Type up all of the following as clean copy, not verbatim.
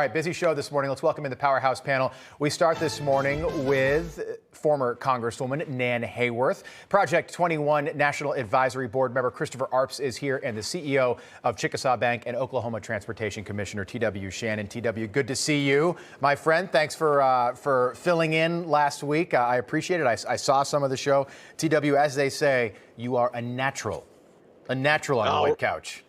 All right, busy show this morning. Let's welcome in the Powerhouse panel. We start this morning with former Congresswoman Nan Hayworth. Project 21 National Advisory Board member Christopher Arps is here, and the CEO of Chickasaw Bank and Oklahoma Transportation Commissioner T.W. Shannon. T.W., good to see you, my friend. Thanks for filling in last week. I appreciate it. I saw some of the show. T.W., as they say, you are a natural on the white couch.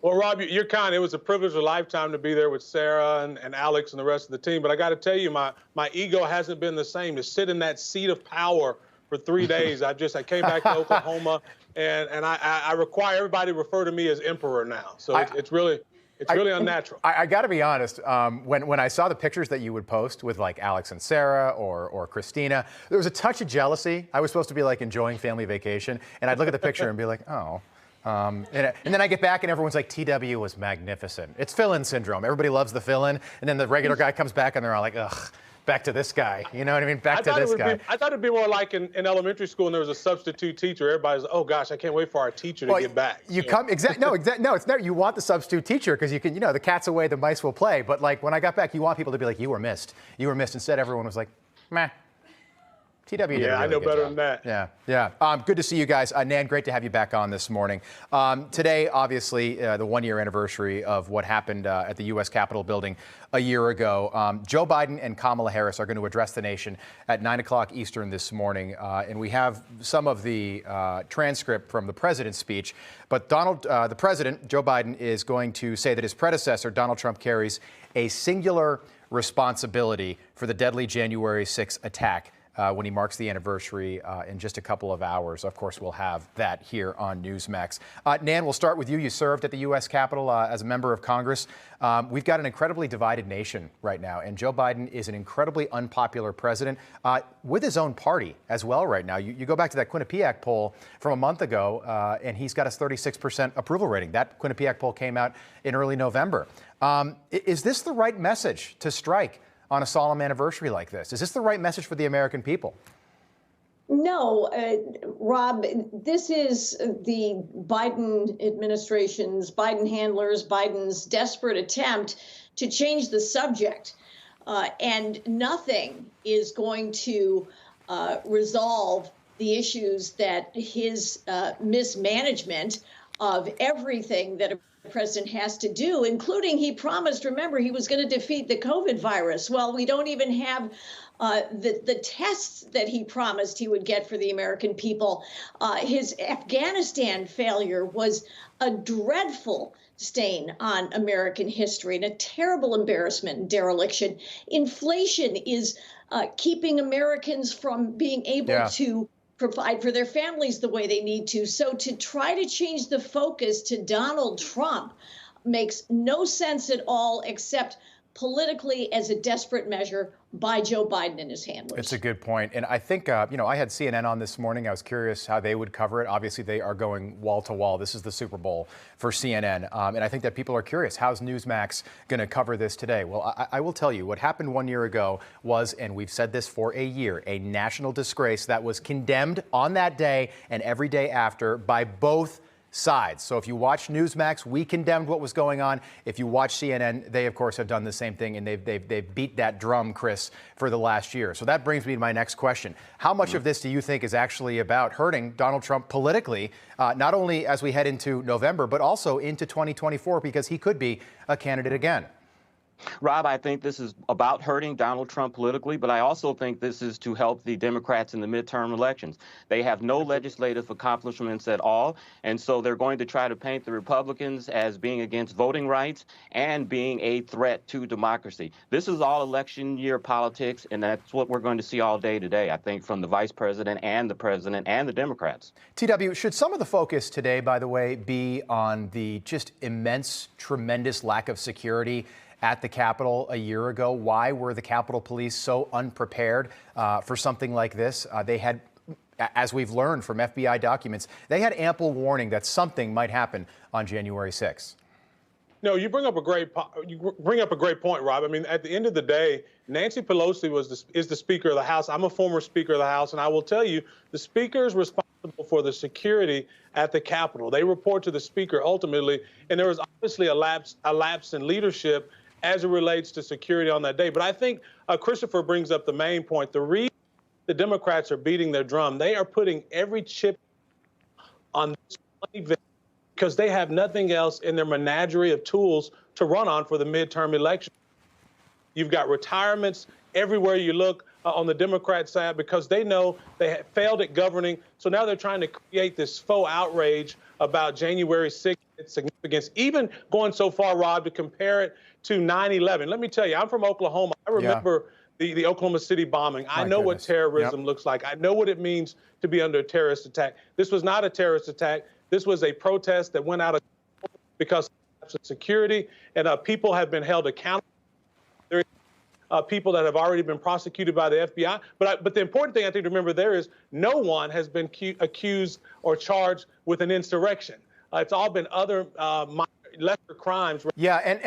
Well, Rob, you're kind. It was a privilege of a lifetime to be there with Sarah and Alex and the rest of the team. But I got to tell you, my ego hasn't been the same. To sit in that seat of power for 3 days, I came back to Oklahoma, and I require everybody to refer to me as Emperor now. So it's really unnatural. I got to be honest. When I saw the pictures that you would post with like Alex and Sarah or Christina, there was a touch of jealousy. I was supposed to be like enjoying family vacation, and I'd look at the picture and be like, oh. And then I get back and everyone's like, TW was magnificent. It's fill-in syndrome. Everybody loves the fill-in. And then the regular guy comes back and they're all like, ugh, back to this guy. You know what I mean? Back to this guy. I thought it'd be more like in elementary school and there was a substitute teacher. Everybody's like, oh gosh, I can't wait for our teacher to get back. No, it's never. You want the substitute teacher because you can, the cat's away, the mice will play. But like when I got back, you want people to be like, you were missed. You were missed. Instead, everyone was like, meh. TW did a really I know good better job. than that. Yeah. Good to see you guys. Nan, great to have you back on this morning. Today, obviously, the one-year anniversary of what happened at the U.S. Capitol building a year ago. Joe Biden and Kamala Harris are going to address the nation at 9 o'clock Eastern this morning. And we have some of the transcript from the president's speech. But the president, Joe Biden, is going to say that his predecessor, Donald Trump, carries a singular responsibility for the deadly January 6th attack. When he marks the anniversary in just a couple of hours. Of course, we'll have that here on Newsmax. Nan, we'll start with you. You served at the U.S. Capitol as a member of Congress. We've got an incredibly divided nation right now, and Joe Biden is an incredibly unpopular president with his own party as well right now. You go back to that Quinnipiac poll from a month ago, and he's got a 36% approval rating. That Quinnipiac poll came out in early November. Is this the right message to strike on a solemn anniversary like this? Is this the right message for the American people? No, Rob, this is the Biden administration's, Biden handlers, Biden's desperate attempt to change the subject. And nothing is going to resolve the issues that his mismanagement of everything that the president has to do, including he promised, remember, he was going to defeat the COVID virus. Well, we don't even have the tests that he promised he would get for the American people. His Afghanistan failure was a dreadful stain on American history and a terrible embarrassment and dereliction. Inflation is keeping Americans from being able to provide for their families the way they need to. So to try to change the focus to Donald Trump makes no sense at all, except politically as a desperate measure by Joe Biden and his handlers. It's a good point. And I think, I had CNN on this morning. I was curious how they would cover it. Obviously, they are going wall to wall. This is the Super Bowl for CNN. And I think that people are curious, how's Newsmax going to cover this today? Well, I will tell you, what happened 1 year ago was, and we've said this for a year, a national disgrace that was condemned on that day and every day after by both sides. So if you watch Newsmax, we condemned what was going on. If you watch CNN, they of course have done the same thing, and they've beat that drum, Chris, for the last year. So that brings me to my next question. How much of this do you think is actually about hurting Donald Trump politically, not only as we head into November, but also into 2024, because he could be a candidate again? Rob, I think this is about hurting Donald Trump politically, but I also think this is to help the Democrats in the midterm elections. They have no legislative accomplishments at all, and so they're going to try to paint the Republicans as being against voting rights and being a threat to democracy. This is all election year politics, and that's what we're going to see all day today, I think, from the vice president and the Democrats. TW, should some of the focus today, by the way, be on the just immense, tremendous lack of security at the Capitol a year ago? Why were the Capitol Police so unprepared for something like this? They had, as we've learned from FBI documents, they had ample warning that something might happen on January 6th. No, you bring up a great point, Rob. I mean, at the end of the day, Nancy Pelosi is the Speaker of the House. I'm a former Speaker of the House, and I will tell you, the Speaker is responsible for the security at the Capitol. They report to the Speaker ultimately, and there was obviously a lapse in leadership as it relates to security on that day. But I think Christopher brings up the main point. The reason the Democrats are beating their drum, they are putting every chip on this event because they have nothing else in their menagerie of tools to run on for the midterm election. You've got retirements everywhere you look on the Democrat side because they know they have failed at governing. So now they're trying to create this faux outrage about January 6th, its significance, even going so far, Rob, to compare it to 9/11. Let me tell you, I'm from Oklahoma. I remember the Oklahoma City bombing. I know what terrorism looks like. I know what it means to be under a terrorist attack. This was not a terrorist attack. This was a protest that went out of because of security, and people have been held accountable. There are people that have already been prosecuted by the FBI. But the important thing I think to remember there is no one has been accused or charged with an insurrection. It's all been other lesser crimes. Yeah, and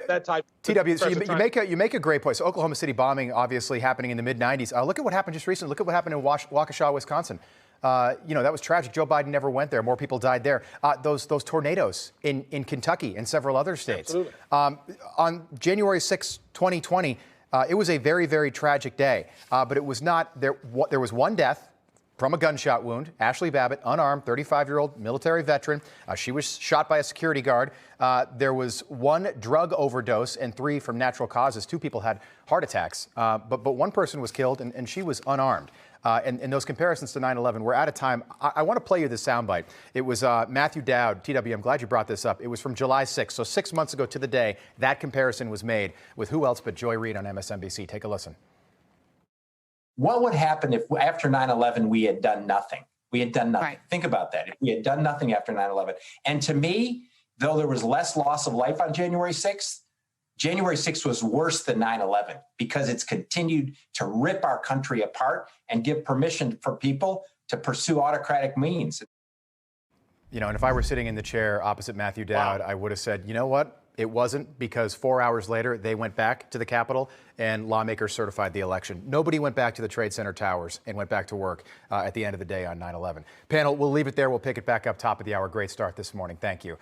that type. TW, so you make a great point. So Oklahoma City bombing, obviously happening in the mid-'90s. Look at what happened just recently. Look at what happened in Waukesha, Wisconsin. That was tragic. Joe Biden never went there. More people died there. Those tornadoes in Kentucky and several other states. Absolutely. On January 6, 2020, it was a very, very tragic day. But it was not there. There was one death from a gunshot wound. Ashley Babbitt, unarmed, 35-year-old military veteran. She was shot by a security guard. There was one drug overdose and 3 from natural causes. 2 people had heart attacks. But one person was killed, and she was unarmed. And those comparisons to 9/11, we're out of time. I want to play you this soundbite. It was Matthew Dowd. TW, I'm glad you brought this up. It was from July 6th, so 6 months ago to the day. That comparison was made with who else but Joy Reid on MSNBC. Take a listen. What would happen if after 9/11 we had done nothing? We had done nothing. Right. Think about that. If we had done nothing after 9/11. And to me, though there was less loss of life on January 6th, January 6th was worse than 9/11 because it's continued to rip our country apart and give permission for people to pursue autocratic means. And if I were sitting in the chair opposite Matthew Dowd, I would have said, you know what? It wasn't, because 4 hours later, they went back to the Capitol and lawmakers certified the election. Nobody went back to the Trade Center towers and went back to work at the end of the day on 9/11. Panel, we'll leave it there. We'll pick it back up top of the hour. Great start this morning. Thank you.